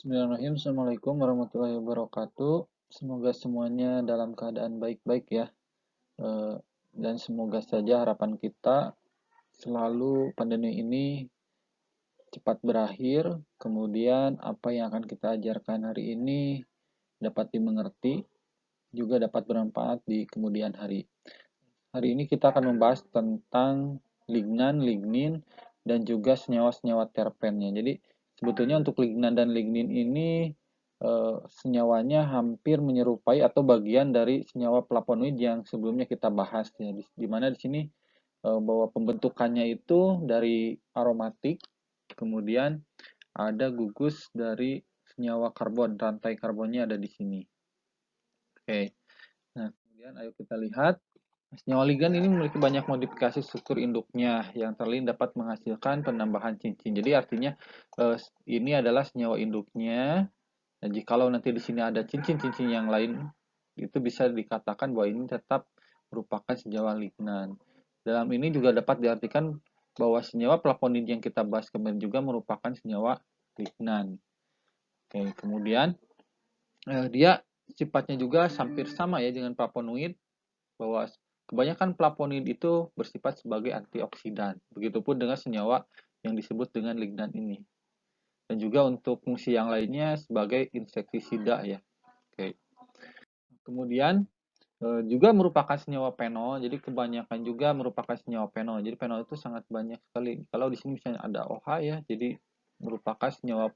Bismillahirrahmanirrahim. Assalamualaikum warahmatullahi wabarakatuh. Semoga semuanya dalam keadaan baik-baik ya. Eh, Dan semoga saja harapan kita selalu pandemi ini cepat berakhir. Kemudian apa yang akan kita ajarkan hari ini dapat dimengerti, juga dapat bermanfaat di kemudian hari. Hari ini kita akan membahas tentang lignan, lignin, dan juga senyawa-senyawa terpennya. Jadi sebetulnya untuk lignan dan lignin ini senyawanya hampir menyerupai atau bagian dari senyawa flavonoid yang sebelumnya kita bahas ya. Di mana di sini bahwa pembentukannya itu dari aromatik, kemudian ada gugus dari senyawa karbon, rantai karbonnya ada di sini. Oke. Nah, kemudian ayo kita lihat. Senyawa ligan ini memiliki banyak modifikasi struktur induknya yang terlihat dapat menghasilkan penambahan cincin. Jadi artinya ini adalah senyawa induknya. Dan jikalau nanti di sini ada cincin-cincin yang lain, itu bisa dikatakan bahwa ini tetap merupakan senyawa lignan. Dalam ini juga dapat diartikan bahwa senyawa flavonoid yang kita bahas kemarin juga merupakan senyawa lignan. Oke, kemudian dia sifatnya juga hampir sama ya dengan flavonoid, bahwa kebanyakan flavonoid itu bersifat sebagai antioksidan. Begitupun dengan senyawa yang disebut dengan lignan ini. Dan juga untuk fungsi yang lainnya sebagai insektisida ya. Oke. Kemudian juga merupakan senyawa fenol. Jadi kebanyakan juga merupakan senyawa fenol. Jadi fenol itu sangat banyak sekali. Kalau di sini misalnya ada OH ya, jadi merupakan senyawa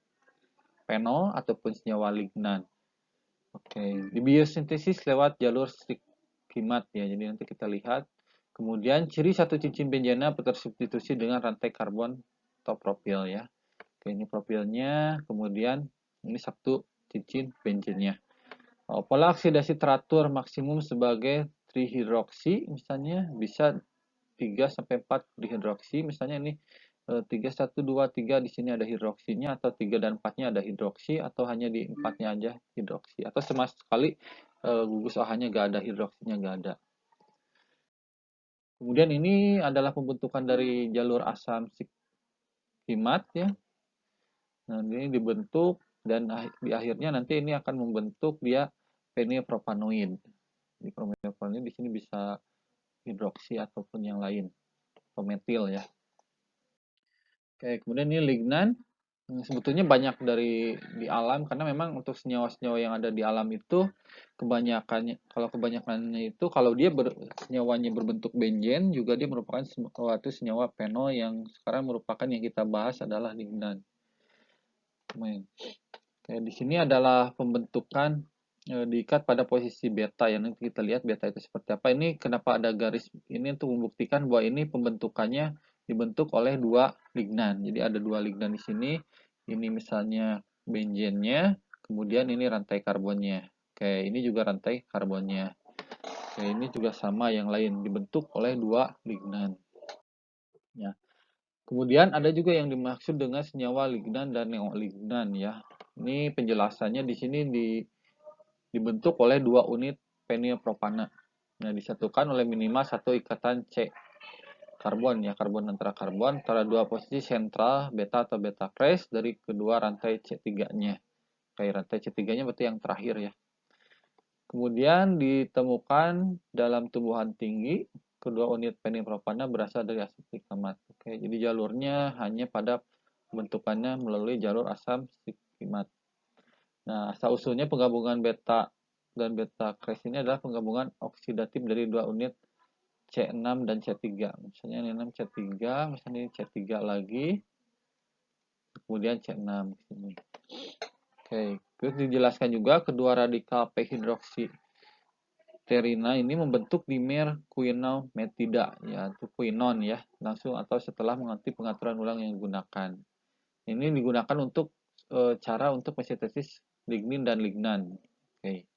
fenol ataupun senyawa lignan. Oke, di biosintesis lewat jalur skimat ya. Jadi nanti kita lihat. Kemudian ciri satu cincin benzena tersubstitusi dengan rantai karbon atau propil ya. Oke, ini propilnya. Kemudian ini satu cincin benzennya. Pola oksidasi teratur maksimum sebagai trihidroksi misalnya bisa 3 sampai 4 dihidroksi. Misalnya ini 3 1 2 3 di sini ada hidroksinya, atau 3 dan 4-nya ada hidroksi, atau hanya di 4-nya aja hidroksi, atau sama sekali gugus OH-nya gak ada, hidroksinya gak ada. Kemudian ini adalah pembentukan dari jalur asam skimat ya. Nah, ini dibentuk dan di akhirnya nanti ini akan membentuk dia penilpropanoid. Di penilpropanoid di sini bisa hidroksi ataupun yang lain, atau metil ya. Oke, kemudian ini lignan. Sebetulnya banyak dari di alam, karena memang untuk senyawa-senyawa yang ada di alam itu kebanyakannya itu kalau dia senyawanya berbentuk benzen, juga dia merupakan suatu senyawa fenol yang sekarang merupakan yang kita bahas adalah lignan. Oke, di sini adalah pembentukan diikat pada posisi beta ya. Nanti kita lihat beta itu seperti apa. Ini kenapa ada garis ini untuk membuktikan bahwa ini pembentukannya dibentuk oleh dua lignan. Jadi ada dua lignan di sini. Ini misalnya benzennya, kemudian ini rantai karbonnya. Oke, ini juga rantai karbonnya. Oke, ini juga sama yang lain, dibentuk oleh dua lignan. Ya. Kemudian ada juga yang dimaksud dengan senyawa lignan dan neolignan ya. Ini penjelasannya di sini dibentuk oleh dua unit penilpropana. Nah, disatukan oleh minimal satu ikatan C karbon ya, karbon antara dua posisi sentral beta atau beta crash dari kedua rantai C3-nya. Kayak rantai C3-nya berarti yang terakhir ya. Kemudian ditemukan dalam tumbuhan tinggi, kedua unit penilpropana berasal dari asam stikmat. Oke, jadi jalurnya hanya pada bentukannya melalui jalur asam stikmat. Nah, asal-usulnya penggabungan beta dan beta crash ini adalah penggabungan oksidatif dari dua unit C6 dan C3. Misalnya ini 6 C3, misalnya ini C3 lagi, kemudian C6 di sini. Oke, terus dijelaskan juga kedua radikal P-hidroksiterina ini membentuk dimer quinometida ya, itu quinon ya, langsung atau setelah mengerti pengaturan ulang yang digunakan. Ini digunakan untuk cara untuk mensintesis lignin dan lignan. Oke.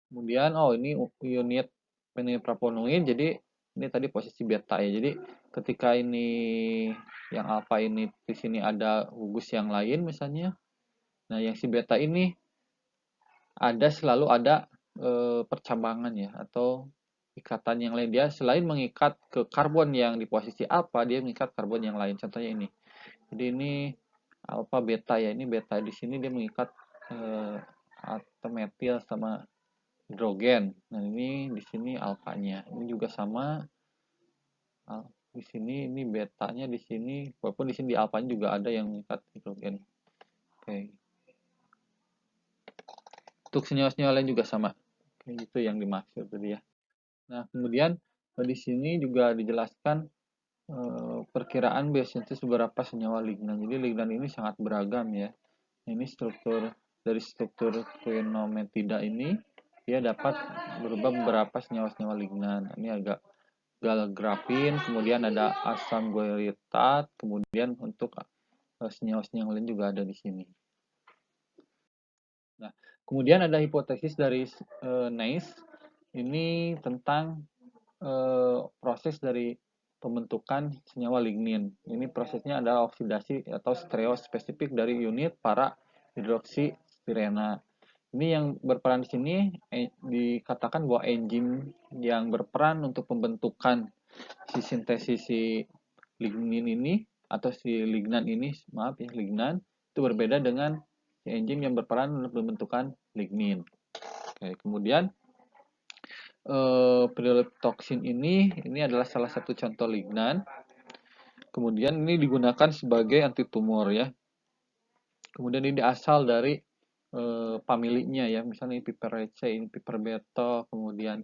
Kemudian ini unit penilpravonoid, jadi ini tadi posisi beta ya. Jadi ketika ini yang alfa ini di sini ada gugus yang lain misalnya. Nah, yang si beta ini selalu ada percambangan ya, atau ikatan yang lain. Dia selain mengikat ke karbon yang di posisi alfa, dia mengikat karbon yang lain. Contohnya ini. Jadi ini alfa, beta ya. Ini beta di sini dia mengikat atom metil sama hidrogen. Nah, ini di sini alfanya. Ini juga sama. Di sini ini betanya di sini, walaupun di sini di alfanya juga ada yang mengikat hidrogen. Oke. Untuk senyawa-senyawa lain juga sama. Oke, itu yang dimaksud tadi ya. Nah, kemudian di sini juga dijelaskan perkiraan biosintesis beberapa senyawa lignan. Jadi lignan ini sangat beragam ya. Ini dari struktur quinometida ini dia dapat berubah beberapa senyawa-senyawa lignan. Ini agak grafin, kemudian ada asam goiritat, kemudian untuk senyawa-senyawa lain juga ada di sini. Nah, kemudian ada hipotesis dari Neis ini tentang proses dari pembentukan senyawa lignin. Ini prosesnya adalah oksidasi atau stereospesifik dari unit para hidroksistirena. Ini yang berperan di sini dikatakan bahwa enzim yang berperan untuk pembentukan si sintesis si lignin ini atau si lignan ini, maaf ya, lignan itu berbeda dengan si enzim yang berperan untuk pembentukan lignin. Oke, kemudian piredoxin ini adalah salah satu contoh lignan. Kemudian ini digunakan sebagai antitumor ya. Kemudian ini asal dari familinya ya, misalnya ini piperacea, ini piperbeto, kemudian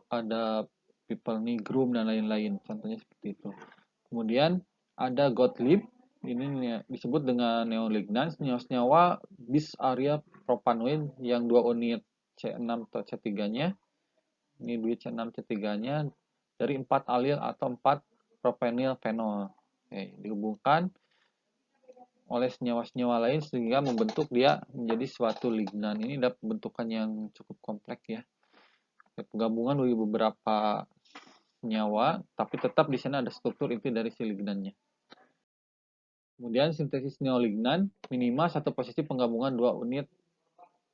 ada pipernigrum dan lain-lain, contohnya seperti itu. Kemudian ada Gottlieb, ini disebut dengan neolignan, senyawa bis area propanoid yang 2 unit C6 atau C3-nya. Ini 2 C6 C3-nya dari 4 alil atau 4 propenyl fenol. Oke, dihubungkan oleh senyawa-senyawa lain sehingga membentuk dia menjadi suatu lignan. Ini ada pembentukan yang cukup kompleks ya. Penggabungan dari beberapa senyawa, tapi tetap di sana ada struktur inti dari si lignannya. Kemudian sintesis neolignan minimal satu posisi penggabungan 2 unit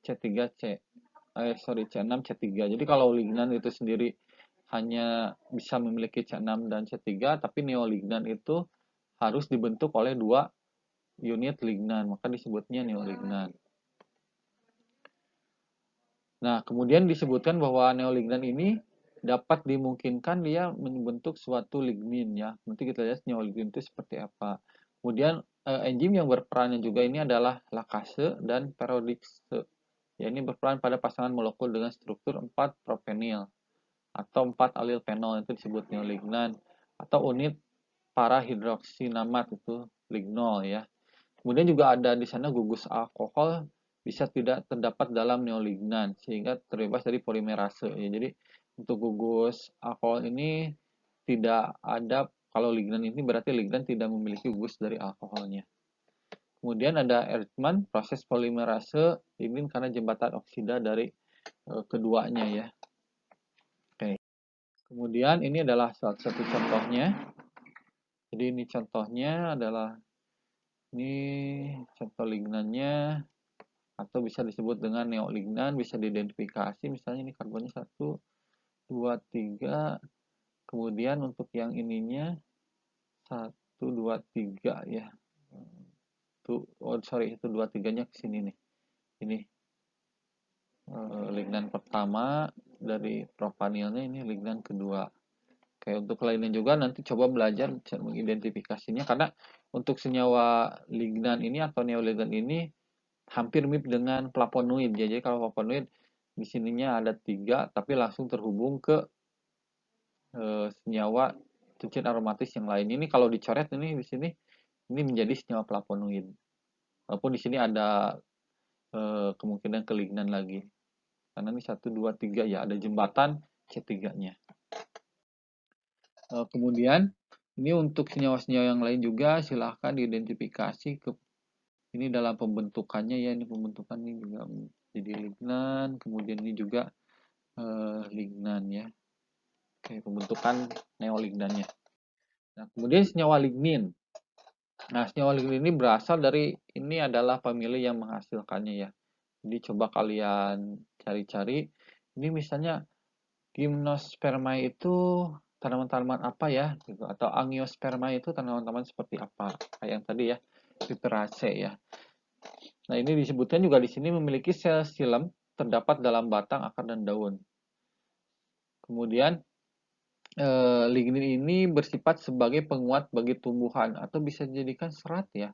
C3C. C6 C3. Jadi kalau lignan itu sendiri hanya bisa memiliki C6 dan C3, tapi neolignan itu harus dibentuk oleh 2 unit lignan, maka disebutnya neolignan. Nah, kemudian disebutkan bahwa neolignan ini dapat dimungkinkan dia membentuk suatu lignin ya. Nanti kita lihat neolignin itu seperti apa. Kemudian enzim yang berperannya juga ini adalah lakase dan perodikse. Ya, ini berperan pada pasangan molekul dengan struktur 4 propenil atau 4 alil fenol, itu disebut neolignan, atau unit para hidroksinamat itu lignol ya. Kemudian juga ada di sana gugus alkohol bisa tidak terdapat dalam neolignan sehingga terbebas dari polimerase ya. Jadi untuk gugus alkohol ini tidak ada, kalau lignan ini berarti lignan tidak memiliki gugus dari alkoholnya. Kemudian ada Erdmann, proses polimerase ini karena jembatan oksida dari keduanya ya. Oke. Kemudian ini adalah salah satu contohnya. Jadi ini contohnya adalah ini contoh lignannya, atau bisa disebut dengan neolignan, bisa diidentifikasi misalnya ini karbonnya 1, 2, 3. Kemudian untuk yang ininya 1, 2, 3 ya. Itu itu 2, 3-nya ke sini nih. Ini lignan pertama dari propanilnya, ini lignan kedua. Kayak untuk lainnya juga nanti coba belajar mengidentifikasinya, karena untuk senyawa lignan ini atau neolignan ini hampir mirip dengan flavonoid ya. Jadi kalau flavonoid di sininya ada 3 tapi langsung terhubung ke senyawa cincin aromatis yang lain. Ini kalau dicoret ini di sini ini menjadi senyawa flavonoid. Walaupun di sini ada kemungkinan ke lignan lagi. Karena ini 1, 2, 3 ya, ada jembatan C3-nya. Kemudian ini untuk senyawa-senyawa yang lain juga silahkan diidentifikasi ke ini dalam pembentukannya ya. Ini pembentukan ini juga jadi lignan, kemudian ini juga lignan ya. Oke, pembentukan neolignannya. Nah, kemudian senyawa lignin. Nah, senyawa lignin ini berasal dari, ini adalah famili yang menghasilkannya ya. Jadi coba kalian cari-cari. Ini misalnya gymnospermae itu tanaman-tanaman apa ya gitu, atau angiospermae itu tanaman-tanaman seperti apa, kayak yang tadi ya. literase ya. Nah, ini disebutkan juga di sini memiliki sel xilem terdapat dalam batang, akar, dan daun. Kemudian lignin ini bersifat sebagai penguat bagi tumbuhan atau bisa dijadikan serat ya.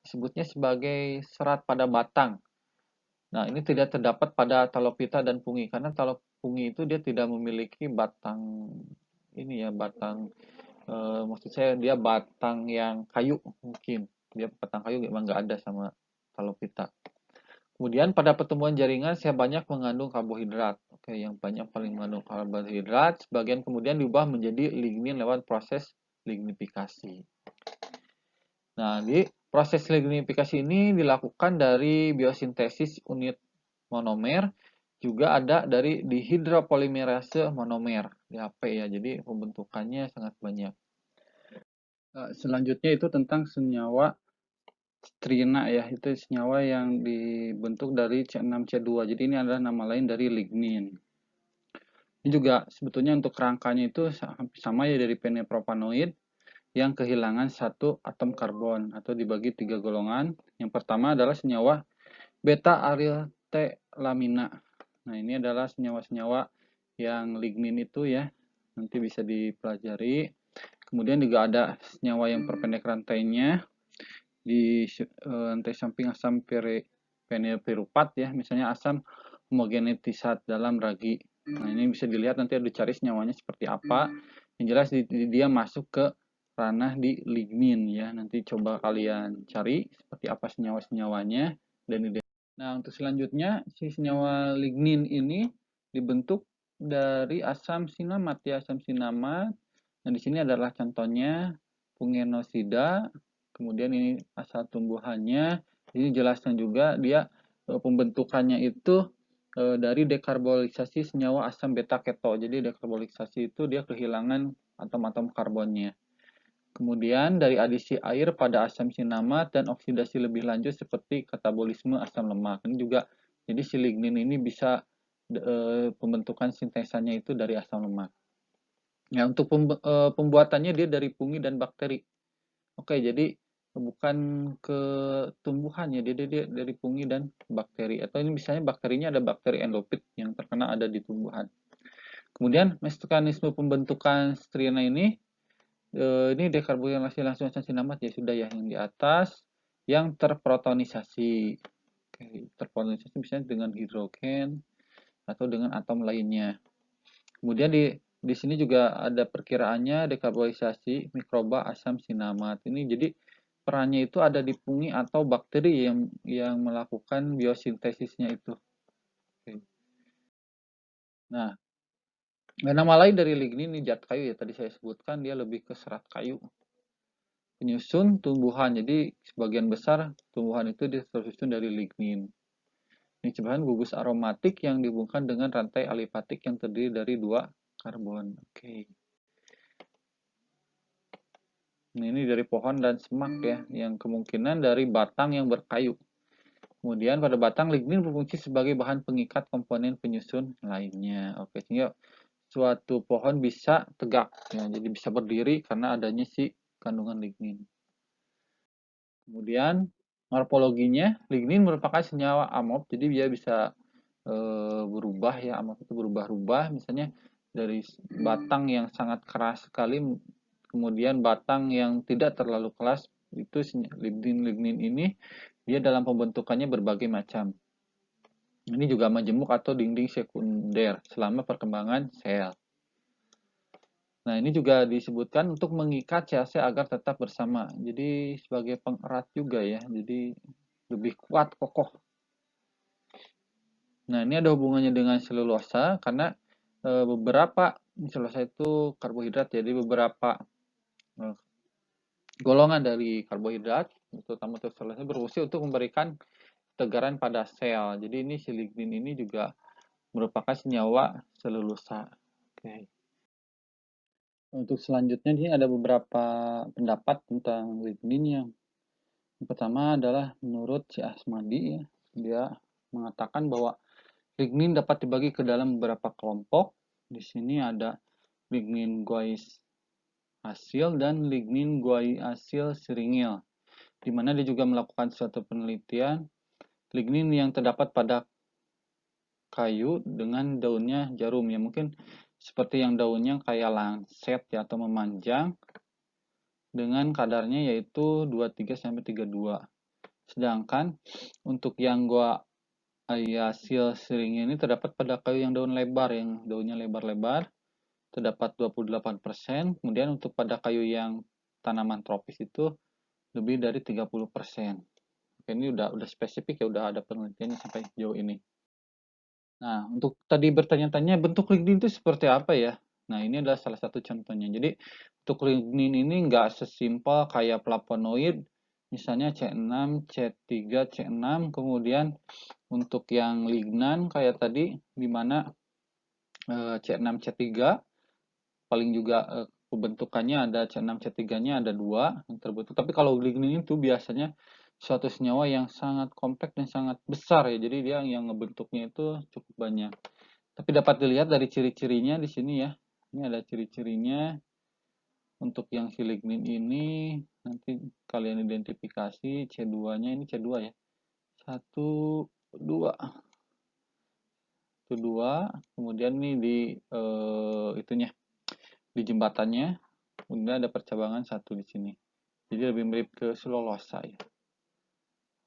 Disebutnya sebagai serat pada batang. Nah, ini tidak terdapat pada talopita dan pungi karena pungi itu dia tidak memiliki batang ini ya, batang maksud saya dia batang yang kayu mungkin. Dia batang kayu memang nggak ada sama talopita. Kemudian pada pertumbuhan jaringan saya banyak mengandung karbohidrat. Oke, yang banyak paling mengandung karbohidrat, sebagian kemudian diubah menjadi lignin lewat proses lignifikasi. Nah, di proses lignifikasi ini dilakukan dari biosintesis unit monomer, juga ada dari dihidropolimerase monomer, DHP ya. Jadi pembentukannya sangat banyak. Selanjutnya itu tentang senyawa strina ya, itu senyawa yang dibentuk dari C6C2. Jadi ini adalah nama lain dari lignin. Ini juga sebetulnya untuk rangkanya itu sama ya dari penepropanoid yang kehilangan satu atom karbon atau dibagi 3 golongan. Yang pertama adalah senyawa beta aryltelamina. Nah, ini adalah senyawa-senyawa yang lignin itu ya. Nanti bisa dipelajari. Kemudian juga ada senyawa yang perpendek rantainya di rantai samping asam penepirupat ya, misalnya asam homogenetisat dalam ragi. Nah, ini bisa dilihat nanti dicari senyawanya seperti apa. Yang jelas dia masuk ke ranah di lignin ya. Nanti coba kalian cari seperti apa senyawa-senyawanya dan nah, untuk selanjutnya si senyawa lignin ini dibentuk dari asam sinamat ya, asam sinamat. Nah, di sini adalah contohnya pungenosida. Kemudian ini asal tumbuhannya. Ini jelaskan juga dia pembentukannya itu dari dekarbolisasi senyawa asam beta keto. Jadi dekarbolisasi itu dia kehilangan atom-atom karbonnya. Kemudian dari adisi air pada asam sinamat dan oksidasi lebih lanjut seperti katabolisme asam lemak. Ini juga jadi si lignin ini bisa pembentukan sintesanya itu dari asam lemak. Ya, untuk pembuatannya dia dari fungi dan bakteri. Oke, jadi bukan ke tumbuhan ya, dia dari fungi dan bakteri. Atau ini misalnya bakterinya ada bakteri endopit yang terkena ada di tumbuhan. Kemudian mekanisme pembentukan strina ini dekarbonisasi langsung asam sinamat ya sudah ya yang di atas, yang terprotonisasi. Oke, terprotonisasi misalnya dengan hidrogen atau dengan atom lainnya. Kemudian di sini juga ada perkiraannya dekarbonisasi mikroba asam sinamat. Ini jadi perannya itu ada di fungi atau bakteri yang melakukan biosintesisnya itu. Oke. Nah, nama lain dari lignin ini zat kayu ya, tadi saya sebutkan dia lebih ke serat kayu. Penyusun tumbuhan, jadi sebagian besar tumbuhan itu tersusun dari lignin. Ini bahan gugus aromatik yang dihubungkan dengan rantai alifatik yang terdiri dari 2 karbon. Oke. Nah, ini dari pohon dan semak ya, yang kemungkinan dari batang yang berkayu. Kemudian pada batang lignin berfungsi sebagai bahan pengikat komponen penyusun lainnya. Oke, sehingga suatu pohon bisa tegak ya, jadi bisa berdiri karena adanya si kandungan lignin. Kemudian morfologinya, lignin merupakan senyawa amorf, jadi dia bisa berubah ya, amorf itu berubah-ubah, misalnya dari batang yang sangat keras sekali, kemudian batang yang tidak terlalu keras, itu lignin ini dia dalam pembentukannya berbagai macam. Ini juga majemuk atau dinding sekunder selama perkembangan sel. Nah, ini juga disebutkan untuk mengikat sel-sel agar tetap bersama. Jadi sebagai pengerat juga ya. Jadi lebih kuat, kokoh. Nah, ini ada hubungannya dengan selulosa karena beberapa selulosa itu karbohidrat. Jadi beberapa golongan dari karbohidrat, terutama selulosa, berfungsi untuk memberikan ketegaran pada sel. Jadi ini si lignin ini juga merupakan senyawa selulosa. Oke. Untuk selanjutnya ini ada beberapa pendapat tentang lignin yang pertama adalah menurut si Asmadi ya, dia mengatakan bahwa lignin dapat dibagi ke dalam beberapa kelompok. Di sini ada lignin guaiacyl dan lignin guaiacyl siringil. di mana dia juga melakukan suatu penelitian lignin yang terdapat pada kayu dengan daunnya jarum ya, mungkin seperti yang daunnya kayak lancet ya atau memanjang dengan kadarnya yaitu 23 sampai 32. Sedangkan untuk yang gua hasil seringnya ini terdapat pada kayu yang daun lebar, yang daunnya lebar-lebar, terdapat 28%. Kemudian untuk pada kayu yang tanaman tropis itu lebih dari 30%. Oke, ini udah spesifik ya, udah ada penelitiannya sampai jauh ini. Nah, untuk tadi bertanya-tanya bentuk lignin itu seperti apa ya? Nah, ini adalah salah satu contohnya. Jadi, untuk lignin ini nggak sesimpel kayak flavonoid, misalnya C6, C3, C6, kemudian untuk yang lignan kayak tadi, di mana C6, C3, paling juga pembentukannya ada C6, C3-nya ada 2 yang terbentuk. Tapi kalau lignin itu biasanya suatu senyawa yang sangat kompleks dan sangat besar ya. Jadi dia yang ngebentuknya itu cukup banyak. Tapi dapat dilihat dari ciri-cirinya di sini ya. Ini ada ciri-cirinya. Untuk yang si lignin ini nanti kalian identifikasi C2-nya, ini C2 ya. 1 2 2, kemudian ini di itunya, di jembatannya, kemudian ada percabangan 1 di sini. Jadi lebih mirip ke selulosa ya.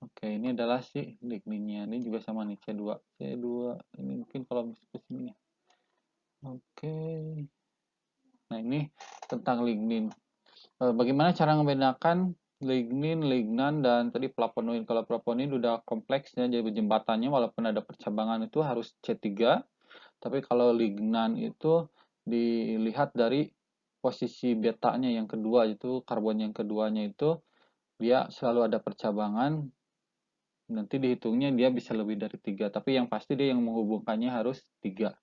Oke, ini adalah si ligninnya. Ini juga sama nih C2. C2 ini mungkin kalau ke sini ya. Oke. Nah, ini tentang lignin. Bagaimana cara membedakan lignin, lignan, dan tadi flavonoid. Kalau flavonoid udah kompleksnya, jadi jembatannya walaupun ada percabangan itu harus C3. Tapi kalau lignan itu dilihat dari posisi betanya yang kedua, itu karbon yang keduanya itu dia selalu ada percabangan, nanti dihitungnya dia bisa lebih dari 3, tapi yang pasti dia yang menghubungkannya harus 3.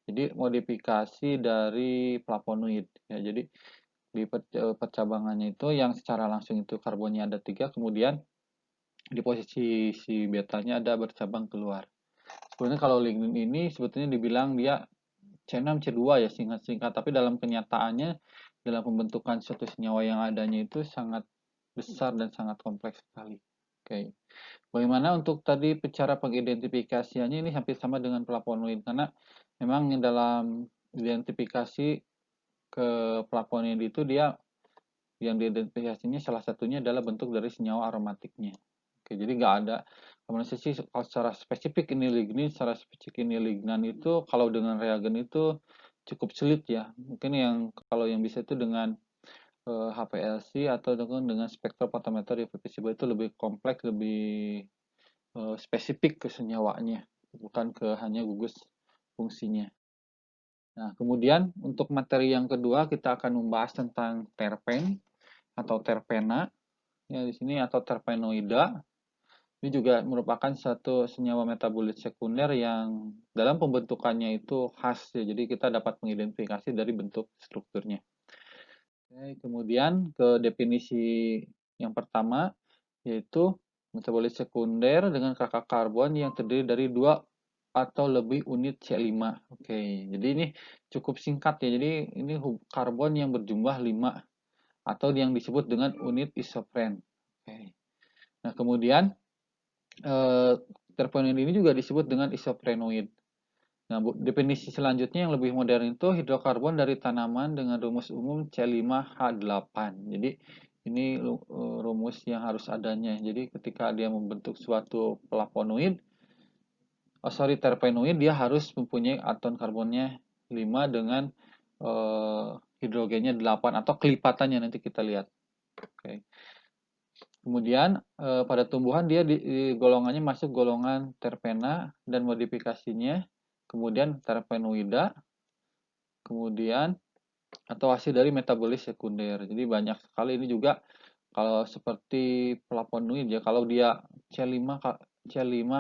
Jadi modifikasi dari flavonoid ya. Jadi di percabangannya itu yang secara langsung itu karbonnya ada 3, kemudian di posisi si betanya ada bercabang keluar. Sebenarnya kalau lignin ini sebetulnya dibilang dia C6 C2 ya singkat-singkat, tapi dalam kenyataannya dalam pembentukan suatu senyawa yang adanya itu sangat besar dan sangat kompleks sekali. Oke. Bagaimana untuk tadi cara pengidentifikasiannya, ini hampir sama dengan flavonoid karena memang dalam identifikasi ke flavonoid itu dia yang diidentifikasinya salah satunya adalah bentuk dari senyawa aromatiknya. Oke, jadi nggak ada komunikasi secara spesifik ini lignin, secara spesifik ini lignan itu kalau dengan reagen itu cukup sulit ya. Mungkin yang kalau yang bisa itu dengan HPLC atau dengan spektrofotometer visible itu lebih kompleks, lebih spesifik ke senyawanya, bukan ke hanya gugus fungsinya. Nah, kemudian untuk materi yang kedua kita akan membahas tentang terpen atau terpena ya di sini atau terpenoida. Ini juga merupakan satu senyawa metabolit sekunder yang dalam pembentukannya itu khas ya. Jadi kita dapat mengidentifikasi dari bentuk strukturnya. Oke, kemudian ke definisi yang pertama yaitu metabolit sekunder dengan kakak karbon yang terdiri dari 2 atau lebih unit C5. Oke, jadi ini cukup singkat ya. Jadi ini karbon yang berjumlah 5 atau yang disebut dengan unit isopren. Oke. Nah, kemudian terpenoid ini juga disebut dengan isoprenoid. Nah, definisi selanjutnya yang lebih modern itu hidrokarbon dari tanaman dengan rumus umum C5H8. Jadi ini rumus yang harus adanya. Jadi ketika dia membentuk suatu flavonoid, terpenoid, dia harus mempunyai atom karbonnya 5 dengan hidrogennya 8 atau kelipatannya nanti kita lihat. Oke. Kemudian pada tumbuhan dia di golongannya masuk golongan terpena dan modifikasinya, kemudian terpenoida, kemudian atau hasil dari metabolis sekunder. Jadi banyak sekali ini juga kalau seperti flavonoid ya, kalau dia C5 C5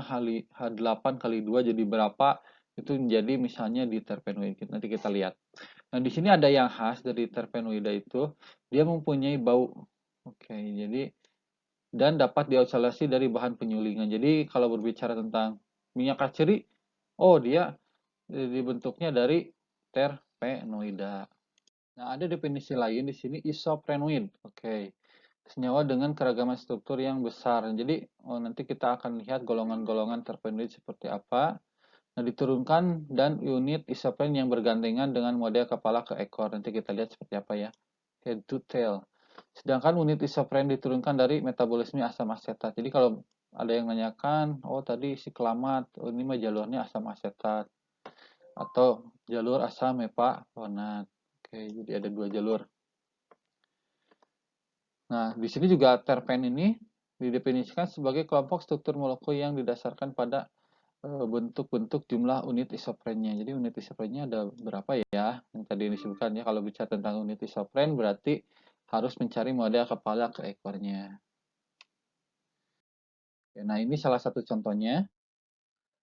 H8 kali 2 jadi berapa? Itu menjadi misalnya di terpenoid. Nanti kita lihat. Nah, di sini ada yang khas dari terpenoida itu, dia mempunyai bau. Oke, jadi dan dapat diisolasi dari bahan penyulingan. Jadi kalau berbicara tentang minyak kaceri, oh dia dibentuknya dari terpenoida. Nah, ada definisi lain di sini isoprenoid. Oke. senyawa dengan keragaman struktur yang besar. Jadi nanti kita akan lihat golongan-golongan terpenoid seperti apa. Nah, diturunkan dan unit isopren yang bergandengan dengan model kepala ke ekor. Nanti kita lihat seperti apa ya. Head to tail. Sedangkan unit isopren diturunkan dari metabolisme asam asetat. Jadi kalau ada yang nanyakan, oh tadi siklamat, oh ini mah jalurnya asam asetat atau jalur asam meparonat. Oke, jadi ada dua jalur. Nah, di sini juga terpen ini didefinisikan sebagai kelompok struktur molekul yang didasarkan pada bentuk-bentuk jumlah unit isoprennya. Jadi unit isoprennya ada berapa ya? Yang tadi disebutkan ya, kalau bicara tentang unit isopren berarti harus mencari model kepala ke ekornya. Nah, ini salah satu contohnya.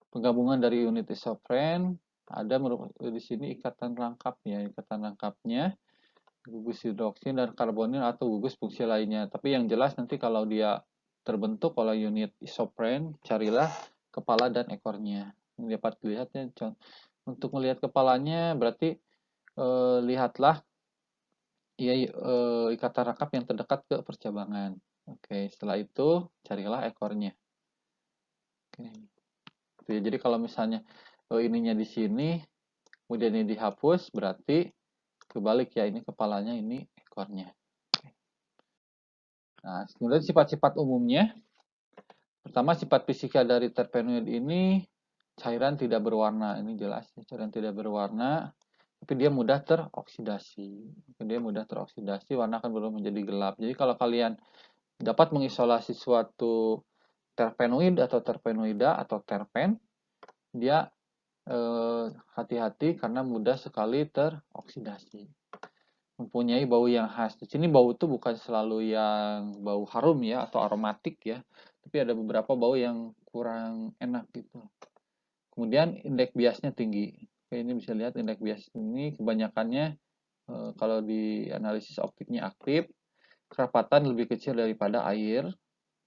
Penggabungan dari unit isopren ada di sini ikatan rangkap ya, ikatan rangkapnya gugus hidroksin dan karbonil atau gugus fungsi lainnya. Tapi yang jelas nanti kalau dia terbentuk oleh unit isopren, carilah kepala dan ekornya. Ini dapat dilihat ya. Untuk melihat kepalanya berarti lihatlah ya ikatan rangkap yang terdekat ke percabangan. Oke, setelah itu carilah ekornya. Oke. Jadi kalau misalnya ininya di sini, kemudian ini dihapus, berarti kebalik ya, ini kepalanya, ini ekornya. Nah, kemudian sifat-sifat umumnya. Pertama, sifat fisika dari terpenoid ini cairan tidak berwarna. Ini jelas, cairan tidak berwarna, tapi dia mudah teroksidasi. Dia mudah teroksidasi, warna akan berubah menjadi gelap. Jadi kalau kalian dapat mengisolasi suatu terpenoid atau terpenoida atau terpen, dia hati-hati karena mudah sekali teroksidasi. Mempunyai bau yang khas. Di sini bau itu bukan selalu yang bau harum ya atau aromatik ya, tapi ada beberapa bau yang kurang enak gitu. Kemudian indeks biasnya tinggi. Oke, ini bisa lihat indeks bias ini kebanyakannya kalau di analisis optiknya aktif, kerapatan lebih kecil daripada air,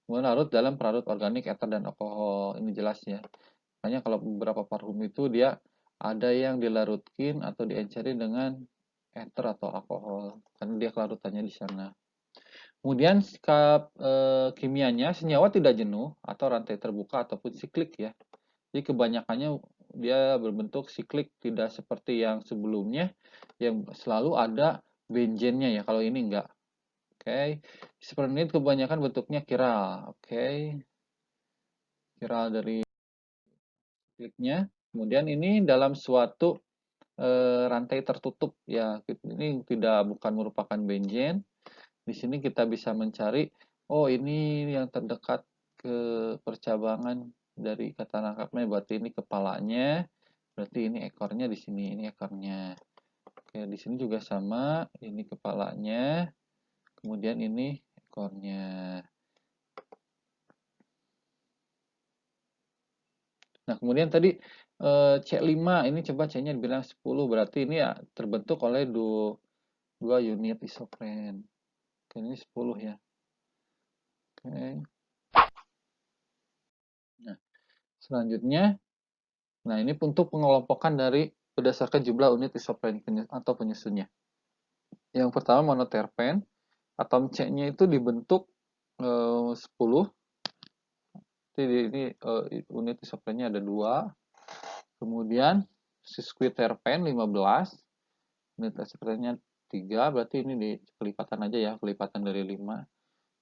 kemudian larut dalam pelarut organik, eter, dan alkohol. Ini jelas ya. Makanya kalau beberapa parfum itu dia ada yang dilarutkan atau diencerin dengan ether atau alkohol karena dia kelarutannya di sana. Kemudian sikap kimianya senyawa tidak jenuh atau rantai terbuka ataupun siklik ya. Jadi kebanyakannya dia berbentuk siklik, tidak seperti yang sebelumnya yang selalu ada benzennya ya. Kalau ini enggak. Oke. Seperti ini kebanyakan bentuknya kiral. Oke. Kiral dari sikliknya. Kemudian ini dalam suatu rantai tertutup ya. Ini bukan merupakan benzen. Di sini kita bisa mencari, oh ini yang terdekat ke percabangan dari kata rangkapnya, berarti ini kepalanya, berarti ini ekornya di sini, ini ekornya. Oke, di sini juga sama, ini kepalanya, kemudian ini ekornya. Nah, kemudian tadi C5, ini coba C-nya dibilang 10, berarti ini ya terbentuk oleh dua unit isopren. Oke, ini 10 ya. Oke. Nah, selanjutnya, nah ini untuk pengelompokan dari berdasarkan jumlah unit isopren atau penyusunnya. Yang pertama monoterpen, atom C-nya itu dibentuk 10. Jadi ini unit isoprennya ada 2. Kemudian sesquiterpen 15, unit isoprennya 3, berarti ini di kelipatan aja ya, kelipatan dari 5.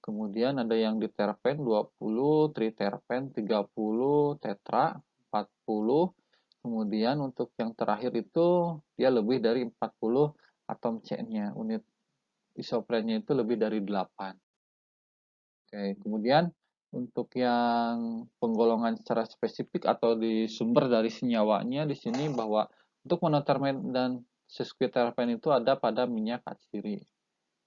Kemudian ada yang diterpen 20, triterpen 30, tetra 40. Kemudian untuk yang terakhir itu dia lebih dari 40 atom C-nya. Unit isoprennya itu lebih dari 8. Oke, kemudian untuk yang penggolongan secara spesifik atau di sumber dari senyawanya di sini bahwa untuk monoterpen dan sesquiterpen itu ada pada minyak atsiri.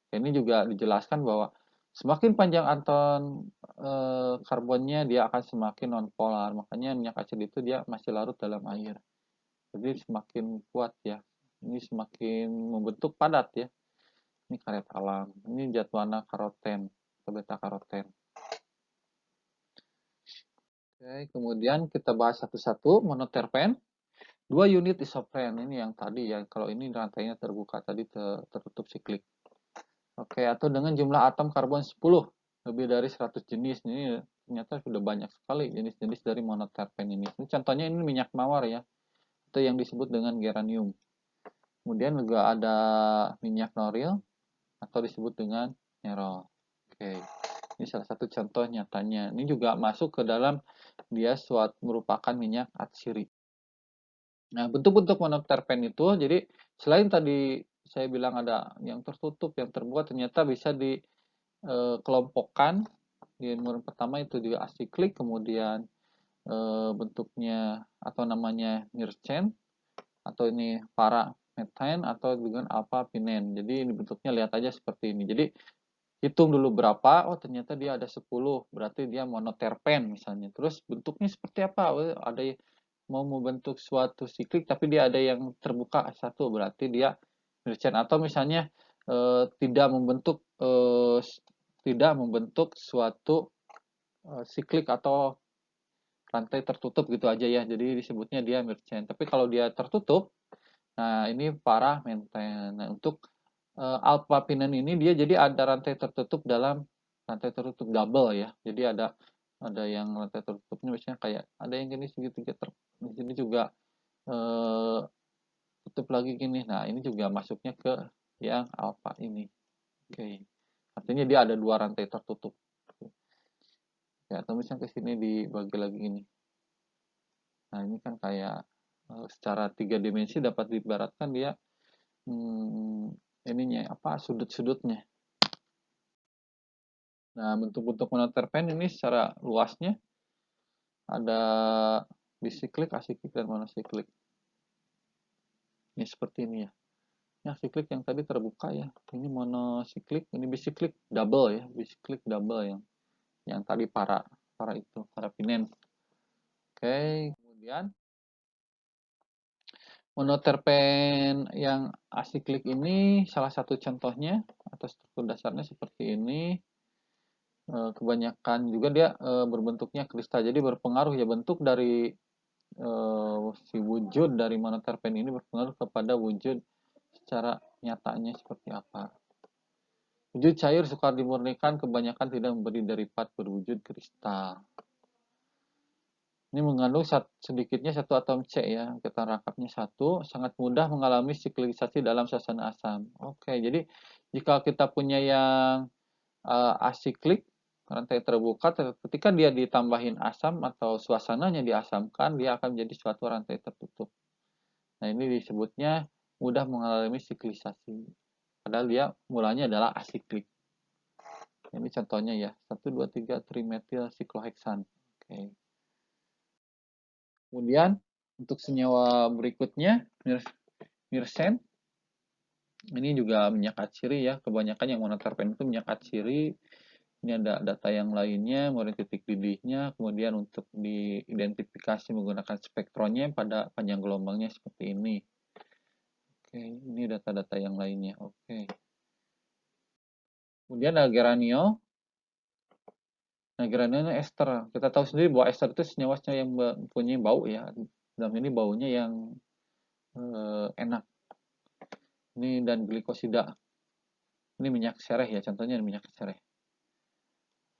Ini juga dijelaskan bahwa semakin panjang atom karbonnya dia akan semakin nonpolar. Makanya minyak atsiri itu dia masih larut dalam air. Jadi semakin kuat ya. Ini semakin membentuk padat ya. Ini karet alam. Ini zat warna karoten atau beta karoten. Oke, kemudian kita bahas satu-satu. Monoterpen, 2 unit isopren. Ini yang tadi ya. Kalau ini rantainya terbuka tadi tertutup siklik. Oke, atau dengan jumlah atom karbon 10 lebih dari 100 jenis. Ini ternyata sudah banyak sekali jenis-jenis dari monoterpen ini. Ini contohnya ini minyak mawar ya, itu yang disebut dengan geranium. Kemudian juga ada minyak noril atau disebut dengan nerol. Oke, ini salah satu contoh nyatanya. Ini juga masuk ke dalam dia suatu merupakan minyak atsiri. Nah, bentuk-bentuk monoterpen itu, jadi selain tadi saya bilang ada yang tertutup, yang terbuka, ternyata bisa dikelompokkan. Di yang pertama itu juga asiklik, kemudian bentuknya atau namanya myrcene, atau ini para methane, atau dengan alpha pinen. Jadi ini bentuknya lihat aja seperti ini. Jadi hitung dulu berapa, oh ternyata dia ada 10, berarti dia monoterpen misalnya. Terus bentuknya seperti apa? Oh, ada mau membentuk suatu siklik tapi dia ada yang terbuka satu, berarti dia myrcene. Atau misalnya tidak membentuk suatu siklik atau rantai tertutup gitu aja ya. Jadi disebutnya dia myrcene. Tapi kalau dia tertutup, nah ini para methane. Nah, untuk alpha pinene ini dia jadi ada rantai tertutup dalam rantai tertutup double ya. Jadi ada yang rantai tertutupnya misalnya kayak ada yang gini segitiga di sini juga eh, tutup lagi gini. Nah, ini juga masuknya ke yang alpha ini. Oke. Artinya dia ada dua rantai tertutup. Ya, atau misalnya ke sini dibagi lagi ini. Nah, ini kan kayak secara tiga dimensi dapat diibaratkan dia ininya apa sudut-sudutnya. Nah, bentuk-bentuk monoterpen ini secara luasnya ada bisiklik, asiklik, dan monosiklik. Ini seperti ini ya. Ini asiklik yang tadi terbuka ya. Ini monosiklik, ini bisiklik double ya, bisiklik double yang tadi para pinen. Oke, kemudian monoterpen yang asiklik ini salah satu contohnya atau struktur dasarnya seperti ini. Kebanyakan juga dia berbentuknya kristal, jadi berpengaruh ya bentuk dari si wujud dari monoterpen ini berpengaruh kepada wujud secara nyatanya seperti apa. Wujud cair sukar dimurnikan kebanyakan tidak memberi derivat berwujud kristal. Ini mengandung sedikitnya satu atom C ya, ikatan rangkapnya satu, sangat mudah mengalami siklisasi dalam suasana asam. Oke, jadi jika kita punya yang asiklik, rantai terbuka, ketika dia ditambahin asam atau suasananya diasamkan, dia akan menjadi suatu rantai tertutup. Nah, ini disebutnya mudah mengalami siklisasi. Padahal dia mulanya adalah asiklik. Ini contohnya ya, 1, 2, 3 trimetil sikloheksan. Oke. Kemudian untuk senyawa berikutnya, myrcene. Ini juga minyak atsiri ya, kebanyakan yang monoterpen itu minyak atsiri. Ini ada data yang lainnya, mulai titik didihnya, kemudian untuk diidentifikasi menggunakan spektronnya pada panjang gelombangnya seperti ini. Oke, ini data-data yang lainnya. Oke. Kemudian ada geranio. Nah, geranio ini ester. Kita tahu sendiri bahwa ester itu senyawa-senyawa yang mempunyai bau ya. Dalam ini baunya yang enak. Ini dan glikosida. Ini minyak sereh ya, contohnya minyak sereh.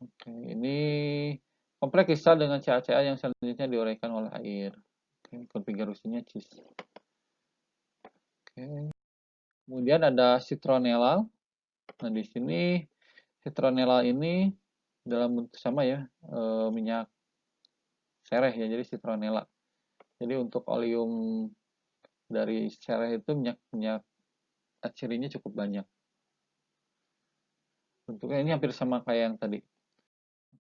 Oke, ini kompleks kristal dengan CaCa yang selanjutnya diuraikan oleh air. Oke, konfigurasinya cis. Oke. Kemudian ada citronellal. Nah, di sini citronellal ini dalam bentuk sama ya, minyak sereh ya, jadi citronella. Jadi untuk oleum dari sereh itu minyak cirinya cukup banyak. Bentuknya ini hampir sama kayak yang tadi.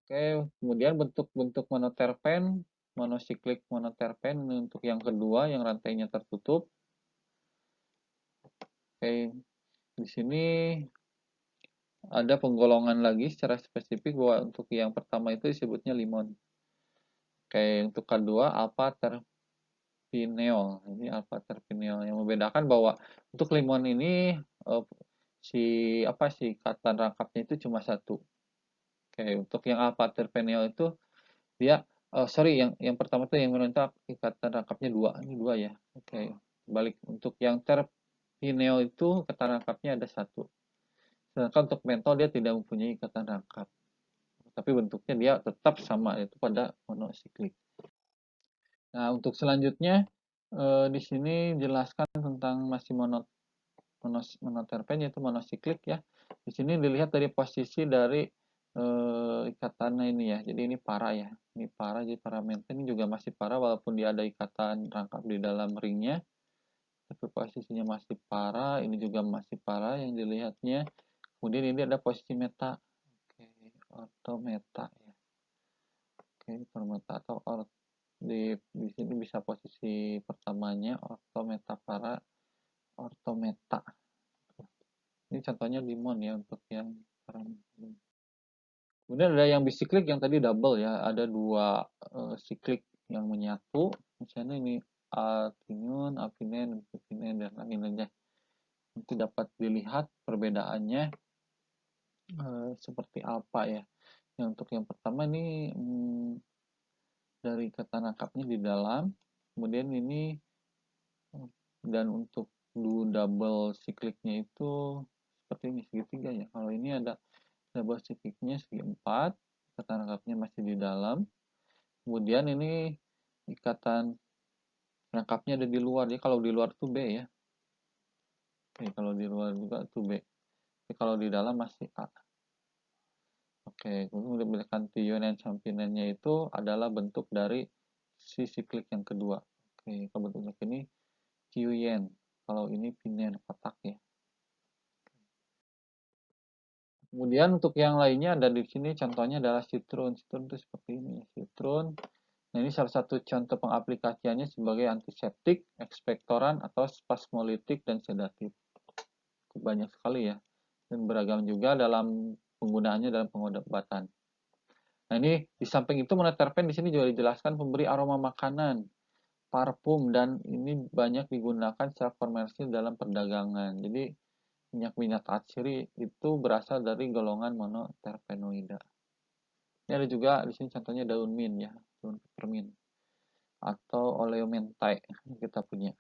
Oke, kemudian bentuk-bentuk monoterpen, monosiklik monoterpen untuk yang kedua yang rantainya tertutup. Oke, di sini ada penggolongan lagi secara spesifik bahwa untuk yang pertama itu disebutnya limon. Oke, untuk kedua alpha terpineol. Ini alpha terpineol yang membedakan bahwa untuk limon ini si ikatan rangkapnya itu cuma satu. Oke, untuk yang alpha terpineol itu dia yang pertama itu yang menontak ikatan rangkapnya dua. Ini dua ya. Oke, balik untuk yang terpineol itu ikatan rangkapnya ada satu. Sedangkan untuk mentol dia tidak mempunyai ikatan rangkap, tapi bentuknya dia tetap sama, yaitu pada monosiklik. Nah, untuk selanjutnya di sini jelaskan tentang masih monoterpen, yaitu monosiklik ya. Di sini dilihat dari posisi dari ikatannya ini ya. Jadi ini para ya. Ini para, jadi paramenta ini juga masih para walaupun dia ada ikatan rangkap di dalam ringnya. Tapi posisinya masih para, ini juga masih para yang dilihatnya. Kemudian ini ada posisi meta. Oke, ortometa ya. Oke, ortometa atau di sini bisa posisi pertamanya ortometa para, ortometa. Ini contohnya limon ya untuk yang kemudian ada yang bisiklik yang tadi double ya, ada dua siklik yang menyatu. Misalnya ini altinun, alpinen, alpinen dan lain-lainnya. Itu dapat dilihat perbedaannya seperti apa ya. Yang untuk yang pertama ini dari ikatan rangkapnya di dalam, kemudian ini dan untuk double sikliknya itu seperti ini segitiga ya. Kalau ini ada double sikliknya segi 4, ikatan rangkapnya masih di dalam. Kemudian ini ikatan rangkapnya ada di luar. Jadi kalau di luar itu B ya. Oke, kalau di luar juga itu B. Tapi kalau di dalam masih A. Oke, kemudian membedakan tion dan sampinannya itu adalah bentuk dari si siklik yang kedua. Oke, kalau bentuknya ini Qiuyen. Kalau ini pinen kotak ya. Kemudian untuk yang lainnya ada di sini contohnya adalah citron. Citron itu seperti ini ya, citron. Nah, ini salah satu contoh pengaplikasiannya sebagai antiseptik, ekspektoran atau spasmolitik dan sedatif. Banyak sekali ya. Dan beragam juga dalam penggunaannya dalam pengobatan. Nah, ini di samping itu monoterpen di sini juga dijelaskan pemberi aroma makanan, parfum, dan ini banyak digunakan secara komersil dalam perdagangan. Jadi minyak-minyak atsiri itu berasal dari golongan monoterpenoida. Ini ada juga di sini contohnya daun mint ya, daun peppermint atau oleomentai kita punya.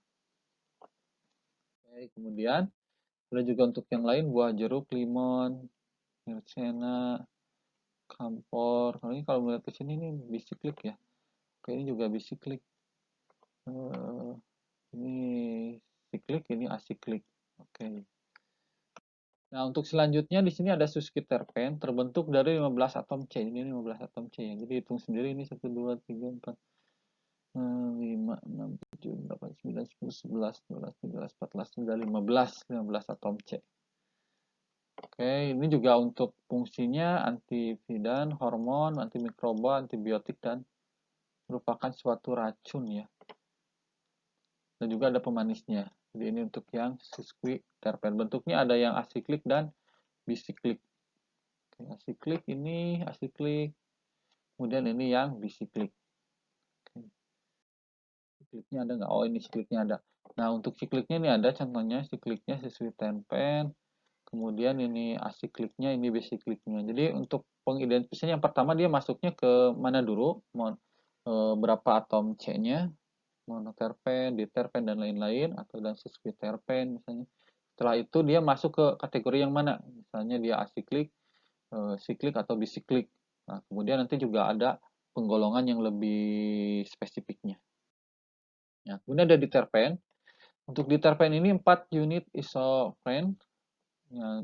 Oke, kemudian ada juga untuk yang lain buah jeruk, limon, mircena, kampor. Kalau ini kalau melihat ke sini ini bisiklik ya. Oke, ini juga bisiklik. Ini siklik, ini asiklik. Oke. Nah, untuk selanjutnya di sini ada suskiterpen terbentuk dari 15 atom C. Ini 15 atom C ya. Jadi hitung sendiri ini 1 2 3 4 5 6 7 8 9 10 11 12 13 14 sudah 15 atom C. Oke, ini juga untuk fungsinya antioksidan, hormon, antimikroba, antibiotik dan merupakan suatu racun ya. Dan juga ada pemanisnya. Jadi ini untuk yang suskiterpen. Bentuknya ada yang asiklik dan bisiklik. Oke, asiklik ini asiklik. Kemudian ini yang bisiklik. Oke. Sikliknya ada nggak? Oh, ini sikliknya ada. Nah, untuk sikliknya ini ada contohnya sikliknya suskiterpen. Kemudian ini asikliknya, ini bisikliknya. Jadi untuk pengidentifikasian yang pertama dia masuknya ke mana dulu? Berapa atom C-nya? Monoterpen, diterpen dan lain-lain atau dan sesquiterpen misalnya. Setelah itu dia masuk ke kategori yang mana? Misalnya dia asiklik, siklik atau bisiklik. Nah, kemudian nanti juga ada penggolongan yang lebih spesifiknya. Ya, kemudian ada diterpen. Untuk diterpen ini 4 unit isopren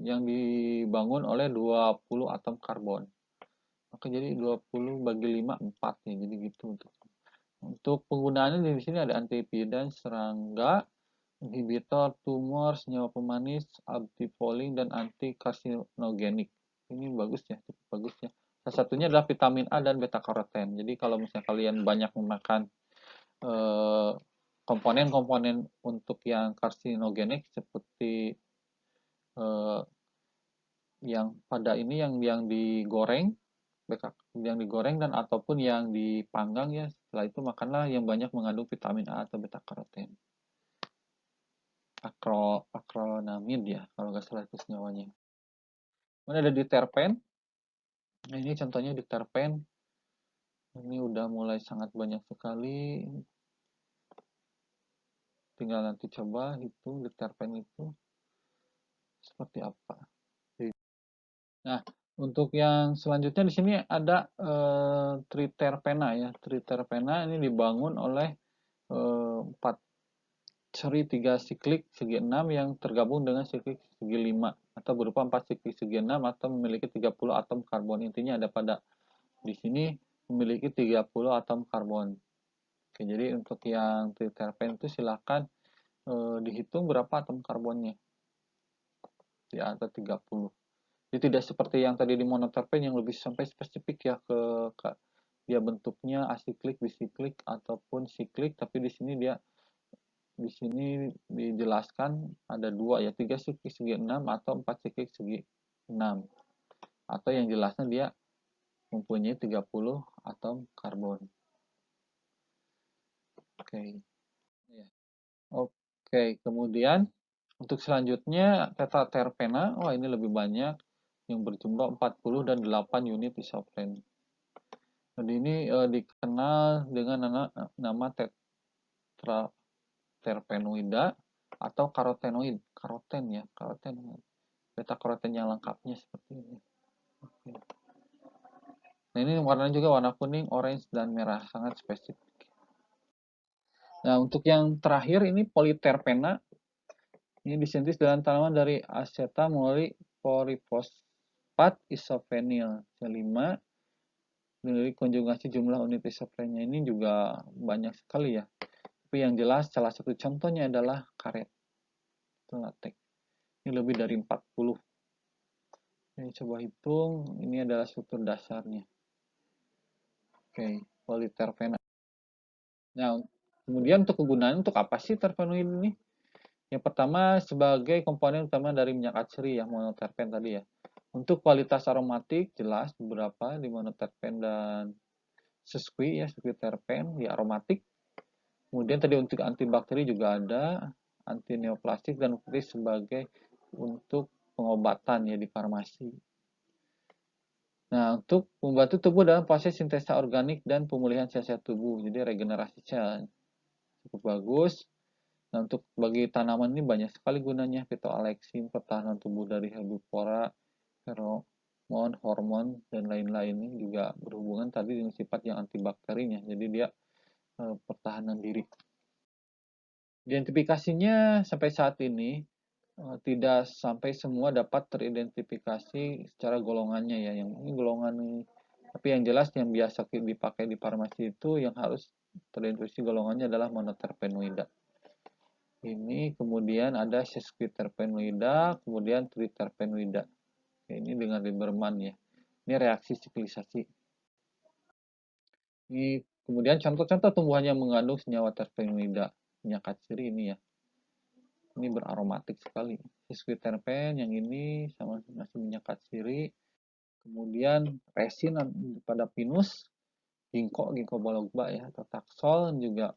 yang dibangun oleh 20 atom karbon. Oke, jadi 20 bagi 5 4 ya. Jadi gitu untuk penggunaannya di sini ada antioksidan, serangga, inhibitor tumor, senyawa pemanis, antifoling dan anti karsinogenik. Ini bagus ya, cukup bagus ya. Salah satunya adalah vitamin A dan beta karoten. Jadi kalau misalnya kalian banyak memakan komponen-komponen untuk yang karsinogenik seperti yang pada ini yang digoreng, yang digoreng dan ataupun yang dipanggang ya. Setelah itu makanlah yang banyak mengandung vitamin A atau beta karoten. Akronamid ya kalau nggak salah itu senyawanya. Kemudian ada diterpen. Nah, ini contohnya diterpen. Ini udah mulai sangat banyak sekali. Tinggal nanti coba hitung diterpen itu seperti apa. Nah, untuk yang selanjutnya di sini ada triterpena ya. Triterpena ini dibangun oleh 4 seri 3 siklik segi 6 yang tergabung dengan siklik segi 5 atau berupa 4 siklik segi 6 atau memiliki 30 atom karbon. Intinya ada pada di sini memiliki 30 atom karbon. Oke, jadi untuk yang triterpen itu silakan dihitung berapa atom karbonnya di atas 30. Jadi tidak seperti yang tadi di monoterpen yang lebih sampai spesifik ya ke dia bentuknya asiklik, bisiklik ataupun siklik, tapi di sini dijelaskan ada dua ya, 3 siklik segi 6 atau 4 siklik segi 6. Atau yang jelasnya dia mempunyai 30 atom karbon. Oke. Ya. Oke, kemudian untuk selanjutnya tetraterpena, wah ini lebih banyak yang berjumlah 40 dan 8 unit isopren. Jadi ini dikenal dengan nama tetraterpenoida atau karotenoid, karoten ya, karoten. Beta karoten yang lengkapnya seperti ini. Oke. Nah ini warnanya juga warna kuning, orange, dan merah, sangat spesifik. Nah untuk yang terakhir ini politerpena, ini disintesis dalam tanaman dari aseta melalui porifosfat isofenil C5. Dari konjugasi jumlah unit isoprennya ini juga banyak sekali ya. Tapi yang jelas salah satu contohnya adalah karet atau latex. Ini lebih dari 40. Ini coba hitung, ini adalah struktur dasarnya. Oke, politerpena. Nah, kemudian untuk kegunaan untuk apa sih terpenoid ini? Yang pertama sebagai komponen utama dari minyak atsiri ya, monoterpen tadi ya. Untuk kualitas aromatik jelas beberapa di monoterpen dan sesqui ya, sesqui terpen di aromatik. Kemudian tadi untuk antibakteri juga ada, anti neoplastik dan sebagai untuk pengobatan ya di farmasi. Nah, untuk membantu tubuh dalam proses sintesa organik dan pemulihan sel-sel tubuh, jadi regenerasi sel cukup bagus. Nah, untuk bagi tanaman ini banyak sekali gunanya, phytoalexin, pertahanan tubuh dari herbivora, feromon, hormon, dan lain-lain ini juga berhubungan tadi dengan sifat yang antibakterinya, jadi dia pertahanan diri. Identifikasinya sampai saat ini tidak sampai semua dapat teridentifikasi secara golongannya ya. Yang ini golongan ini. Tapi yang jelas yang biasa dipakai di farmasi itu yang harus teridentifikasi golongannya adalah monoterpenoida. Ini kemudian ada sesquiterpenoida, kemudian triterpenoida. Ini dengan Lieberman ya. Ini reaksi siklisasi. Ini kemudian contoh-contoh tumbuhan yang mengandung senyawa terpenoida. Minyak atsiri ini ya. Ini beraromatik sekali. Sesquiterpen yang ini sama masih minyak atsiri. Kemudian resin pada pinus, ginkgo biloba ya, atau taxol juga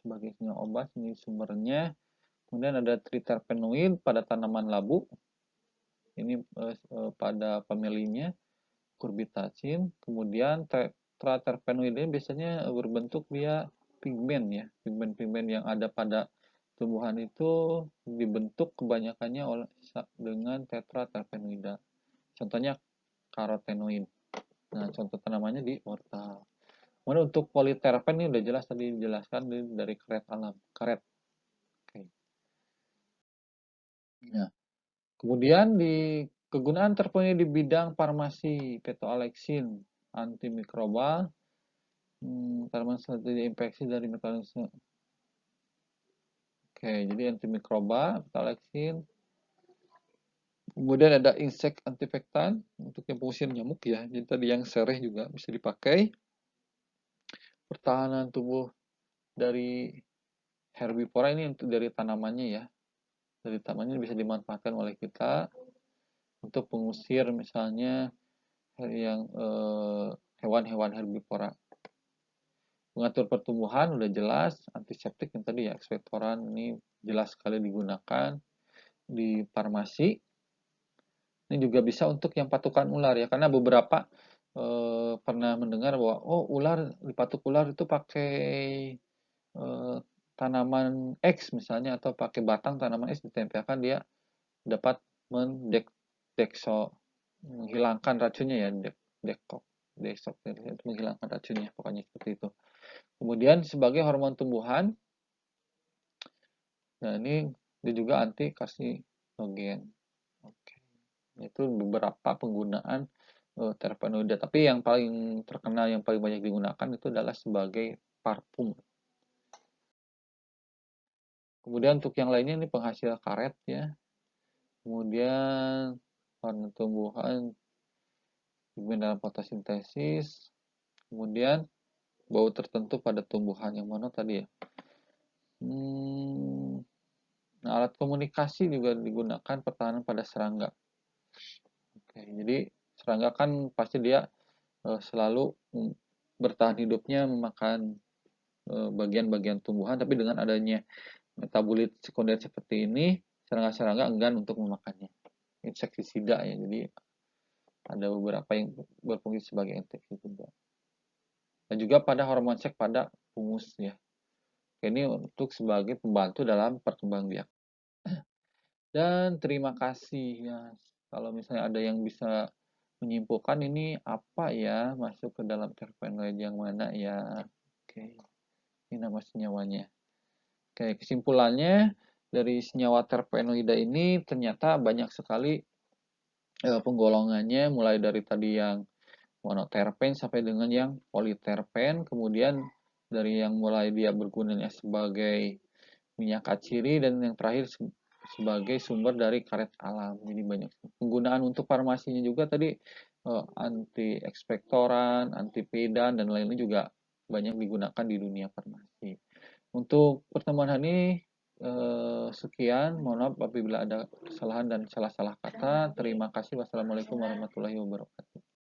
sebagai senyawa obat ini sumbernya. Kemudian ada triterpenoid pada tanaman labu. Ini pada familinya curbitacin. Kemudian tetraterpenoid ini biasanya berbentuk dia pigmen ya, pigmen-pigmen yang ada pada tumbuhan itu dibentuk kebanyakannya oleh dengan tetraterpenoida. Contohnya karotenoid. Nah, contoh tanamannya di wortel. Kemudian untuk politerpen ini udah jelas tadi dijelaskan dari karet alam, karet. Oke. Nah, kemudian di kegunaan terpenuhi di bidang farmasi, petoalexin, antimikrobal, tanaman strategi infeksi dari mekanisme. Oke, jadi antimikroba, petoalexin. Kemudian ada insek antifektan untuk yang pengusir nyamuk ya. Jadi tadi yang sereh juga bisa dipakai. Pertahanan tubuh dari herbivora ini untuk dari tanamannya ya. Dari tanamannya bisa dimanfaatkan oleh kita untuk pengusir misalnya yang hewan-hewan herbivora. Mengatur pertumbuhan udah jelas, antiseptik yang tadi ya, ekspektoran ini jelas sekali digunakan di farmasi. Ini juga bisa untuk yang patukan ular ya, karena beberapa pernah mendengar bahwa oh ular dipatuk ular itu pakai tanaman X misalnya atau pakai batang tanaman X ditempelkan dia dapat mendeteksi menghilangkan racunnya ya, dekok, desok itu menghilangkan racunnya, pokoknya seperti itu. Kemudian sebagai hormon tumbuhan, nah ini dia juga anti karsinogen. Oke. Itu beberapa penggunaan terpenoida. Tapi yang paling terkenal, yang paling banyak digunakan itu adalah sebagai parfum. Kemudian untuk yang lainnya ini penghasil karet ya. Kemudian warna tumbuhan, pigmen dalam fotosintesis. Kemudian bau tertentu pada tumbuhan yang mana tadi ya. Nah, alat komunikasi juga digunakan pertahanan pada serangga. Oke, jadi serangga kan pasti dia selalu bertahan hidupnya memakan bagian-bagian tumbuhan, tapi dengan adanya metabolit sekunder seperti ini, serangga-serangga enggan untuk memakannya. Insektisida ya, jadi ada beberapa yang berfungsi sebagai insektisida. Dan juga pada hormon seks pada fungus ya. Ini untuk sebagai pembantu dalam perkembangbiakan. Dan terima kasih ya. Kalau misalnya ada yang bisa menyimpulkan ini apa ya, masuk ke dalam terpenoid yang mana ya. Oke, ini nama senyawanya. Oke, kesimpulannya dari senyawa terpenoida ini ternyata banyak sekali penggolongannya, mulai dari tadi yang monoterpen sampai dengan yang politerpen, kemudian dari yang mulai dia bergunanya sebagai minyak kaciri, dan yang terakhir sebagai sumber dari karet alam. Jadi banyak penggunaan untuk farmasinya juga tadi, anti ekspektoran, anti pedan, dan lainnya juga banyak digunakan di dunia farmasi. Untuk pertemuan hari ini sekian, mohon maaf apabila ada kesalahan dan salah-salah kata. Terima kasih. Wassalamualaikum warahmatullahi wabarakatuh.